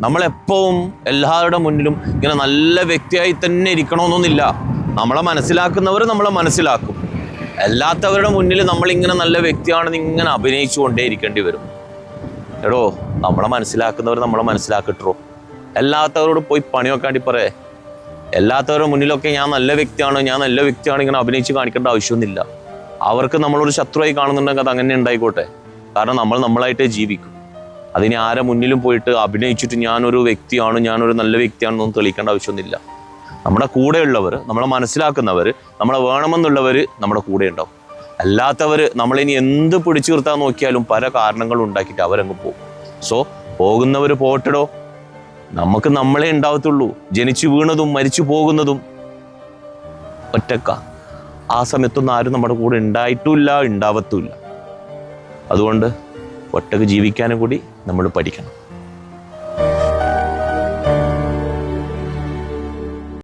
നമ്മളെപ്പോഴും എല്ലാവരുടെ മുന്നിലും ഇങ്ങനെ നല്ല വ്യക്തിയായി തന്നെ ഇരിക്കണമെന്നൊന്നുമില്ല. നമ്മളെ മനസ്സിലാക്കുന്നവർ നമ്മളെ മനസ്സിലാക്കും. അല്ലാത്തവരുടെ മുന്നിൽ നമ്മളിങ്ങനെ നല്ല വ്യക്തിയാണെന്ന് ഇങ്ങനെ അഭിനയിച്ചു കൊണ്ടേ ഇരിക്കേണ്ടി വരും. എടോ, നമ്മളെ മനസ്സിലാക്കുന്നവർ നമ്മളെ മനസ്സിലാക്കിട്ടോ. എല്ലാത്തവരോട് പോയി പണി വെക്കാണ്ടി പറയേ. എല്ലാത്തവരുടെ മുന്നിലൊക്കെ ഞാൻ നല്ല വ്യക്തിയാണ് ഇങ്ങനെ അഭിനയിച്ച് കാണിക്കേണ്ട ആവശ്യമൊന്നുമില്ല. അവർക്ക് നമ്മളൊരു ശത്രുവായി കാണുന്നുണ്ടെങ്കിൽ അത് അങ്ങനെ ഉണ്ടായിക്കോട്ടെ. കാരണം നമ്മൾ നമ്മളായിട്ടേ ജീവിക്കും. അതിന് ആരെ മുന്നിലും പോയിട്ട് അഭിനയിച്ചിട്ട് ഞാനൊരു നല്ല വ്യക്തിയാണെന്നൊന്നും തെളിയിക്കേണ്ട ആവശ്യമൊന്നുമില്ല. നമ്മുടെ കൂടെയുള്ളവർ, നമ്മളെ മനസ്സിലാക്കുന്നവർ, നമ്മളെ വേണമെന്നുള്ളവർ നമ്മുടെ കൂടെ ഉണ്ടാവും. അല്ലാത്തവർ നമ്മളിനി എന്ത് പിടിച്ചു നിർത്താൻ നോക്കിയാലും പല കാരണങ്ങളും ഉണ്ടാക്കിയിട്ട് അവരങ്ങ് പോകും. സോ പോകുന്നവർ പോട്ടടോ. നമുക്ക് നമ്മളെ ഉണ്ടാവത്തുള്ളൂ. ജനിച്ചു വീണതും മരിച്ചു പോകുന്നതും ഒറ്റക്ക. ആ സമയത്തൊന്നും ആരും നമ്മുടെ കൂടെ ഉണ്ടായിട്ടുമില്ല, ഉണ്ടാവത്തുമില്ല. അതുകൊണ്ട് ഒറ്റക്ക് ജീവിക്കാനും കൂടി നമ്മൾ പഠിക്കണം.